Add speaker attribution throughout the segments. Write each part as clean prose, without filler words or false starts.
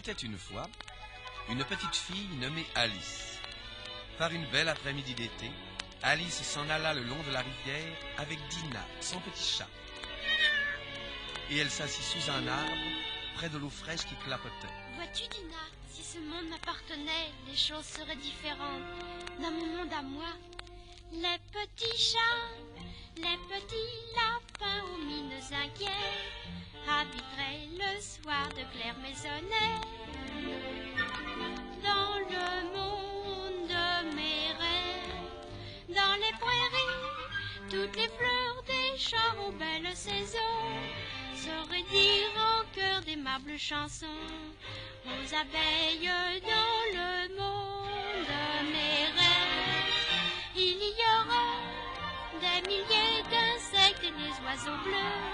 Speaker 1: était une fois une petite fille nommée Alice. Par une belle après-midi d'été, Alice s'en alla le long de la rivière avec Dinah, son petit chat. Et elle s'assit sous un arbre, près de l'eau fraîche qui clapotait.
Speaker 2: Vois-tu, Dinah, si ce monde m'appartenait, les choses seraient différentes. Dans mon monde à moi, les petits chats, les petits lapins aux mines inquiets habiteraient le soir de clairs maisonnettes. Dans le monde de mes rêves, dans les prairies, toutes les fleurs des champs aux belles saisons sauraient dire en chœur d'aimables chansons aux abeilles dans le monde de mes rêves. Il y aura des milliers d'insectes et des oiseaux bleus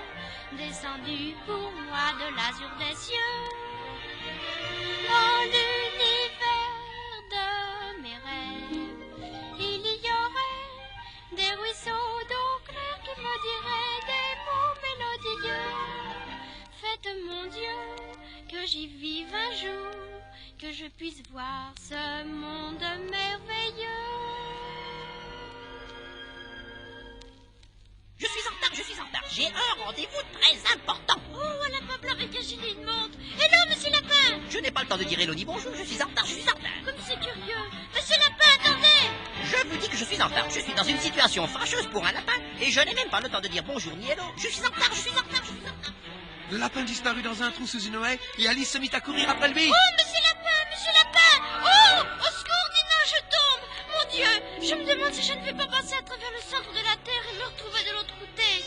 Speaker 2: descendus pour moi de l'azur des cieux. Dans l'univers de mes rêves, il y aurait des ruisseaux d'eau claire qui me diraient des mots mélodieux. Faites, mon Dieu, que j'y vive un jour, que je puisse voir ce monde merveilleux.
Speaker 3: Je suis en retard. J'ai un rendez-vous très important.
Speaker 2: Oh, un lapin blanc avec un gilet de montre. Hello, monsieur Lapin.
Speaker 3: Je n'ai pas le temps de dire hello ni bonjour, je suis en retard.
Speaker 2: Comme c'est curieux. Monsieur Lapin, attendez.
Speaker 3: Je vous dis que je suis en retard. Je suis dans une situation fâcheuse pour un lapin et je n'ai même pas le temps de dire bonjour ni hello. Je suis en retard.
Speaker 1: Le lapin disparut dans un trou sous une haie et Alice se mit à courir après lui.
Speaker 2: Oh, monsieur Lapin. Oh, au secours, Dinah, je tombe. Mon Dieu, je me demande si je ne vais pas passer à travers le centre de la Terre et me retrouver de l'autre côté.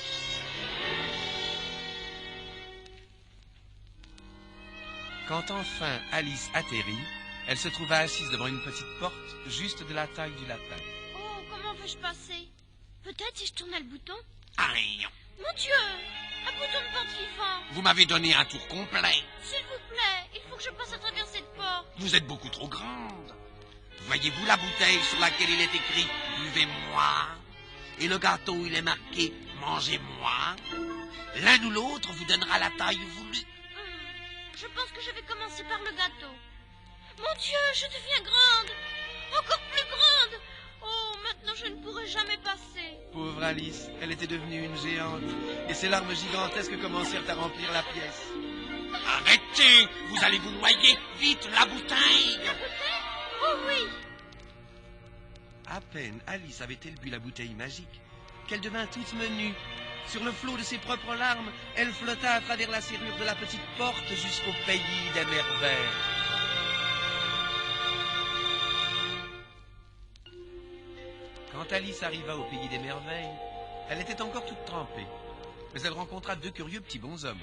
Speaker 1: Quand enfin Alice atterrit, elle se trouva assise devant une petite porte juste de la taille du lapin.
Speaker 2: Oh, comment vais-je passer? Peut-être si je tournais le bouton?
Speaker 4: Aïe,
Speaker 2: Mon Dieu, un bouton de porte vivant.
Speaker 4: vous m'avez donné un tour complet.
Speaker 2: S'il vous plaît, il faut que je passe à travers cette porte.
Speaker 4: Vous êtes beaucoup trop grande. Voyez-vous la bouteille sur laquelle il est écrit « Buvez-moi » et le gâteau où il est marqué « Mangez-moi » L'un ou l'autre vous donnera la taille voulue.
Speaker 2: Je pense que je vais commencer par le gâteau. Mon Dieu, je deviens grande. Encore plus grande. Oh, maintenant je ne pourrai jamais passer.
Speaker 1: Pauvre Alice, elle était devenue une géante et ses larmes gigantesques commencèrent à remplir la pièce.
Speaker 4: Arrêtez, vous allez vous noyer. Vite, la bouteille.
Speaker 2: La bouteille? Oh oui.
Speaker 1: À peine Alice avait-elle bu la bouteille magique qu'elle devint toute menue. Sur le flot de ses propres larmes, elle flotta à travers la serrure de la petite porte jusqu'au pays des merveilles. Quand Alice arriva au pays des merveilles, elle était encore toute trempée. Mais elle rencontra deux curieux petits bonshommes.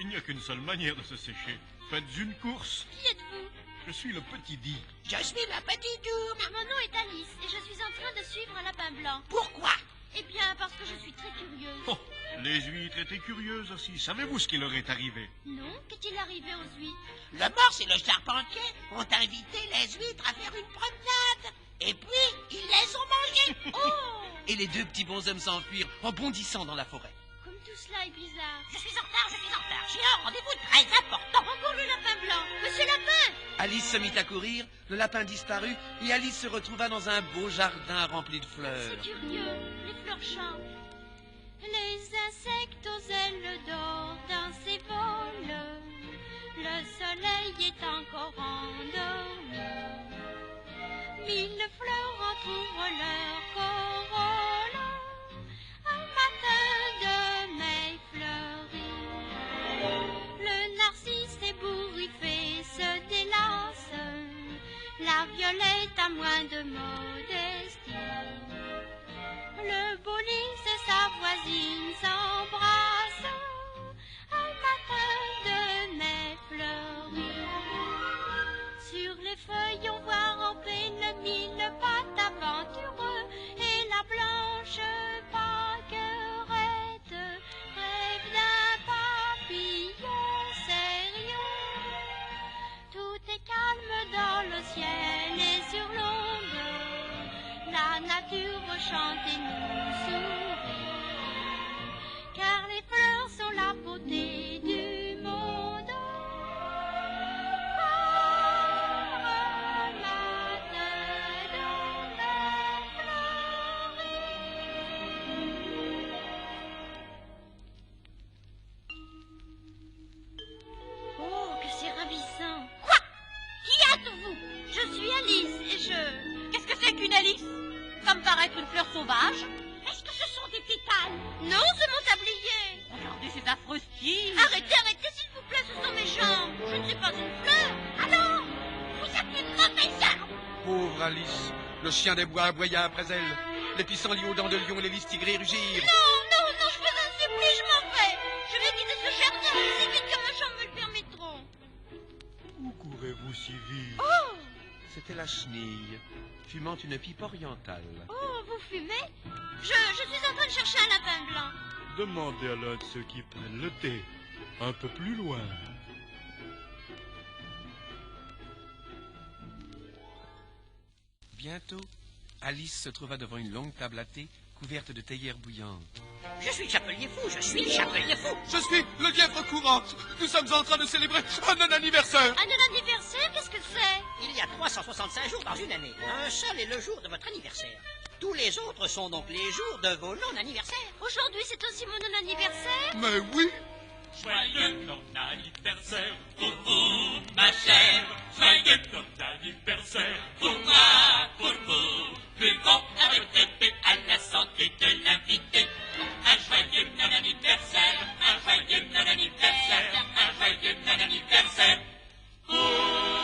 Speaker 5: Il n'y a qu'une seule manière de se sécher. Faites une course.
Speaker 2: Qui êtes-vous?
Speaker 5: Je suis le petit Di.
Speaker 3: Je suis la petite ourme.
Speaker 2: Mon nom est Alice et je suis en train de suivre un lapin blanc.
Speaker 3: Pourquoi?
Speaker 2: Eh bien, parce que je suis très curieuse.
Speaker 5: Oh, les huîtres étaient curieuses aussi. Savez-vous ce qui leur est arrivé?
Speaker 2: Non? Qu'est-il arrivé aux huîtres?
Speaker 3: Le morse et le charpentier ont invité les huîtres à faire une promenade. Et puis, ils les ont mangées.
Speaker 2: Oh!
Speaker 1: Et les deux petits bonshommes s'enfuirent en bondissant dans la forêt.
Speaker 2: Comme tout cela est bizarre.
Speaker 3: Je suis en retard. J'ai un rendez-vous très important.
Speaker 2: Encore le lapin blanc. Monsieur Lapin!
Speaker 1: Alice se mit à courir, le lapin disparut et Alice se retrouva dans un beau jardin rempli de fleurs.
Speaker 2: C'est curieux. Les fleurs chantent. Les insectes aux ailes d'or dans ses vols. Le soleil est encore endormi. Mille fleurs entourent leur corolle. Un matin de mai fleuri. Le narcisse ébouriffé se délasse. La violette a moins de modestie. Le beau lys et sa voisine s'embrassent. Un matin de mai fleuri. Sur les feuilles on voit ramper le mille pattes aventureux et la blanche pâquerette rêve d'un papillon sérieux. Tout est calme dans le ciel et sur l'onde, la nature chante et nous sourit, car les fleurs sont la beauté du monde. Alice et je...
Speaker 6: Qu'est-ce que c'est qu'une Alice? Ça me paraît être une fleur sauvage.
Speaker 3: Est-ce que ce sont des titanes?
Speaker 2: Non, c'est mon tablier.
Speaker 6: Regardez ces affreuses tiges.
Speaker 2: Arrêtez, s'il vous plaît, ce sont mes jambes. Je ne suis pas une fleur.
Speaker 3: Alors, vous êtes une mauvaise arme.
Speaker 1: Pauvre Alice, le chien des bois aboya après elle. Les pissenlits aux dents de lion et les lys tigrés rugirent.
Speaker 2: Non, je vous en supplie, je m'en vais. Je vais quitter ce jardin aussi vite que mes jambes me le permettront.
Speaker 5: Où courez-vous si vite?
Speaker 2: Oh,
Speaker 1: C'était la chenille, fumant une pipe orientale.
Speaker 2: vous fumez? Je suis en train de chercher un lapin blanc.
Speaker 5: Demandez à l'un de ceux qui prennent le thé. Un peu plus loin.
Speaker 1: Bientôt, Alice se trouva devant une longue table à thé couverte de théière bouillante.
Speaker 3: Je suis le chapelier fou, je suis le chapelier fou.
Speaker 1: Je suis le lièvre courant. Nous sommes en train de célébrer un anniversaire.
Speaker 2: Un anniversaire, qu'est-ce que c'est?
Speaker 3: Il y a 365 jours dans une année. Un seul est le jour de votre anniversaire. Tous les autres sont donc les jours de vos non-anniversaires.
Speaker 2: Aujourd'hui, c'est aussi mon non-anniversaire?
Speaker 1: Mais oui.
Speaker 7: Joyeux non-anniversaire pour vous, ma chère. Joyeux non-anniversaire pour moi, pour vous. Buvons avec épée à la santé de l'invité. Un joyeux non-anniversaire, un joyeux non-anniversaire, un joyeux non-anniversaire pour vous.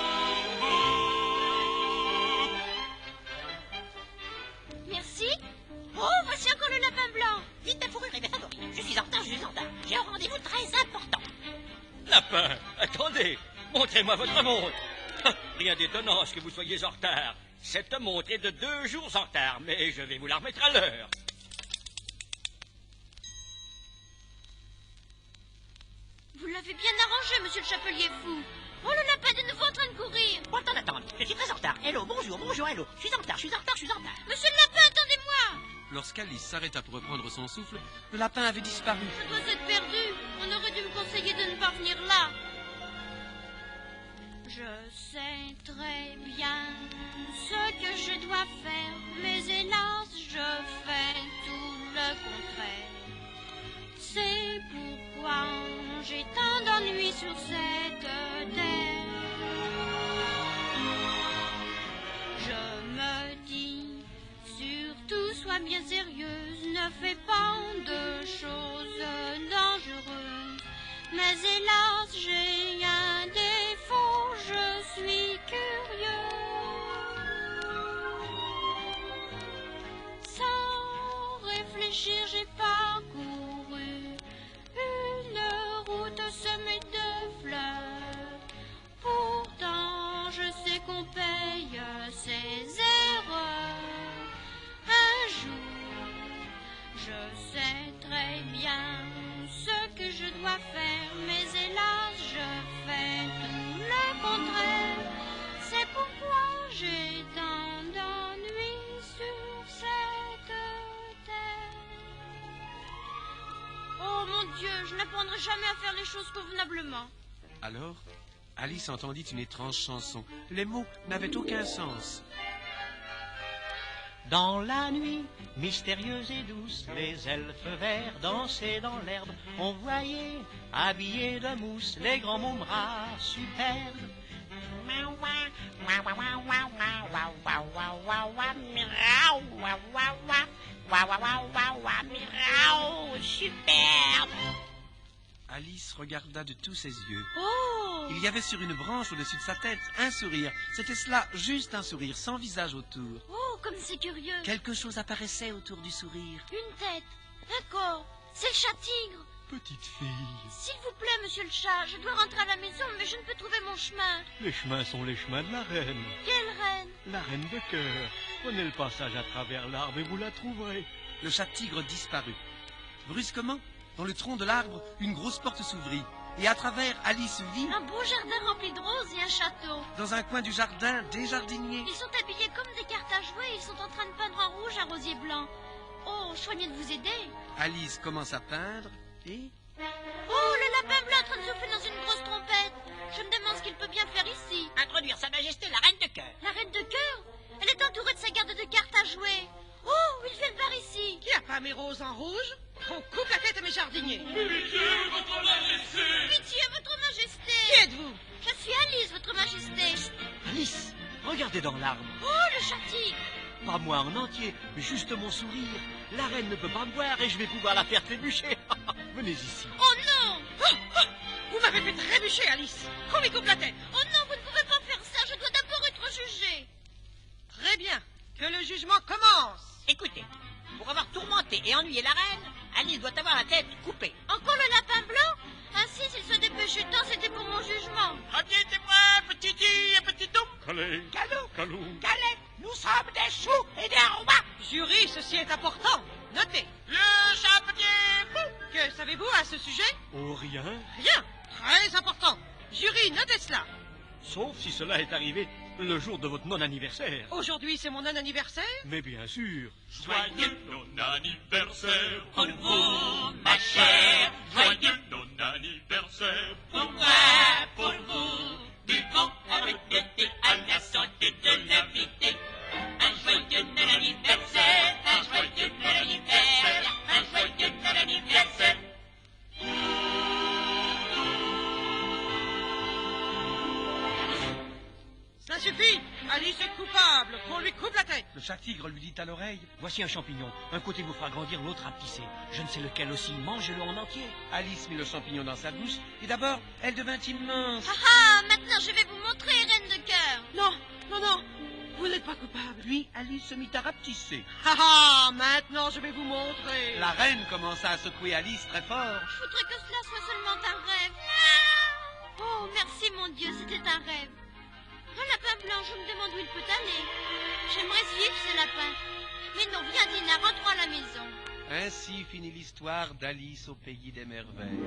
Speaker 2: Merci. Oh, voici encore le lapin blanc.
Speaker 3: Vite, ma fourrure est mes favoris. Je suis en retard. J'ai un rendez-vous très important.
Speaker 8: Lapin, attendez, montrez-moi votre montre. Rien d'étonnant à ce que vous soyez en retard. Cette montre est de 2 jours en retard, mais je vais vous la remettre à l'heure.
Speaker 2: Vous l'avez bien arrangé, monsieur le chapelier fou. Oh, le lapin est de nouveau en train de courir.
Speaker 3: Pas le temps d'attendre. Je suis très en retard. Hello, bonjour, hello. Je suis en retard.
Speaker 2: Monsieur le lapin, attendez-moi.
Speaker 1: Lorsqu'Alice s'arrêta pour reprendre son souffle, le lapin avait disparu.
Speaker 2: Je dois être perdu. On aurait dû me conseiller de ne pas venir là. Je sais très bien ce que je dois faire, mais hélas, je fais tout le contraire. C'est pourquoi j'ai tant d'ennuis sur cette terre. Je me dis, surtout sois bien sérieuse, ne fais pas de choses dangereuses. Mais hélas, j'ai un défaut, je suis curieux. Sans réfléchir, j'ai parcouru une route semée de fleurs. Pourtant, je sais qu'on paye ses erreurs. Un jour, je sais très bien ce que je dois faire, mais hélas, je fais tout le contraire. C'est pourquoi j'ai tant d'ennuis sur cette terre. Oh mon Dieu, je n'apprendrai jamais à faire les choses convenablement.
Speaker 1: Alors, Alice entendit une étrange chanson. Les mots n'avaient aucun sens.
Speaker 9: Dans la nuit mystérieuse et douce, les elfes verts dansaient dans l'herbe. On voyait, habillés de mousse, les grands montbras superbes.
Speaker 3: Superbe.
Speaker 1: Alice regarda de tous ses yeux.
Speaker 2: Oh!
Speaker 1: Il y avait sur une branche au-dessus de sa tête un sourire. C'était cela, juste un sourire, sans visage autour.
Speaker 2: Oh, comme c'est curieux.
Speaker 1: Quelque chose apparaissait autour du sourire.
Speaker 2: Une tête, un corps, c'est le chat-tigre.
Speaker 5: Petite fille,
Speaker 2: S'il vous plaît, monsieur le chat, je dois rentrer à la maison, mais je ne peux trouver mon chemin.
Speaker 5: les chemins sont les chemins de la reine.
Speaker 2: Quelle reine?
Speaker 5: La reine de cœur. Prenez le passage à travers l'arbre et vous la trouverez.
Speaker 1: Le chat-tigre disparut. Brusquement, dans le tronc de l'arbre, une grosse porte s'ouvrit. Et à travers, Alice vit,
Speaker 2: Un beau jardin rempli de roses et un château.
Speaker 1: dans un coin du jardin, des jardiniers.
Speaker 2: Ils sont habillés comme des cartes à jouer, ils sont en train de peindre en rouge un rosier blanc. Oh, je soignais de vous aider.
Speaker 1: Alice commence à peindre et...
Speaker 2: Oh, le lapin blanc en train de souffler dans une grosse trompette. Je me demande ce qu'il peut bien faire ici.
Speaker 3: Introduire Sa Majesté la Reine de Cœur.
Speaker 2: La reine de cœur, elle est entourée de sa garde de cartes à jouer. Oh, ils viennent par ici.
Speaker 10: Qui a pas mes roses en rouge? On coupe la tête à mes jardiniers.
Speaker 7: Pitié, votre majesté.
Speaker 2: Pitié, votre majesté.
Speaker 10: Qui êtes-vous?
Speaker 2: Je suis Alice, votre majesté.
Speaker 10: Alice,
Speaker 9: regardez dans l'arbre.
Speaker 2: Oh, le chat-tigre!
Speaker 9: Pas moi en entier, mais juste mon sourire. La reine ne peut pas me voir et je vais pouvoir la faire trébucher. Venez ici.
Speaker 2: Oh non!
Speaker 10: Vous m'avez fait trébucher, Alice. Qu'on lui coupe la tête.
Speaker 2: Oh non, vous ne pouvez pas faire ça, je dois d'abord être jugée.
Speaker 10: Très bien. Que le jugement commence.
Speaker 3: Écoutez, pour avoir tourmenté et ennuyé la reine, Alice doit avoir la tête coupée.
Speaker 2: Encore le lapin blanc? Ainsi, s'il se dépêchait tant, c'était pour mon jugement.
Speaker 3: Premier témoin, petit dit et petit tout.
Speaker 7: Calais,
Speaker 3: Galop,
Speaker 7: Calou.
Speaker 3: Galet, nous sommes des choux et des rois.
Speaker 10: Jury, ceci est important. Notez.
Speaker 3: Le champignon fou.
Speaker 10: Que savez-vous à ce sujet?
Speaker 5: Oh, rien.
Speaker 10: Rien. Très important. Jury, notez cela.
Speaker 5: Sauf si cela est arrivé le jour de votre non-anniversaire.
Speaker 10: Aujourd'hui, c'est mon non-anniversaire.
Speaker 5: Mais bien sûr.
Speaker 7: Joyeux non-anniversaire pour vous, ma chère. Joyeux non-anniversaire pour moi, pour vous. Buvons avec le thé à la santé de l'invité. Un joyeux non-anniversaire, un joyeux non-anniversaire, un joyeux non-anniversaire.
Speaker 10: Ça suffit. Alice est coupable. Qu'on lui coupe la tête.
Speaker 1: Le chat-tigre lui dit à l'oreille.
Speaker 9: Voici un champignon. Un côté vous fera grandir, l'autre rapetisser. Je ne sais lequel aussi. Mangez-le en entier.
Speaker 1: Alice mit le champignon dans sa bouche et d'abord, elle devint immense.
Speaker 2: Ah ah, maintenant je vais vous montrer, reine de cœur.
Speaker 10: Non, non, non. Vous n'êtes pas coupable.
Speaker 1: Puis Alice se mit à rapetisser.
Speaker 10: Ah ah, maintenant je vais vous montrer.
Speaker 1: La reine commença à secouer Alice très fort.
Speaker 2: Je voudrais que cela soit seulement un rêve. Oh, merci mon Dieu, c'était un rêve. Un lapin blanc, je me demande où il peut aller. J'aimerais suivre ce lapin. Mais non, viens Dina, rentrons à la maison.
Speaker 1: Ainsi finit l'histoire d'Alice au pays des merveilles.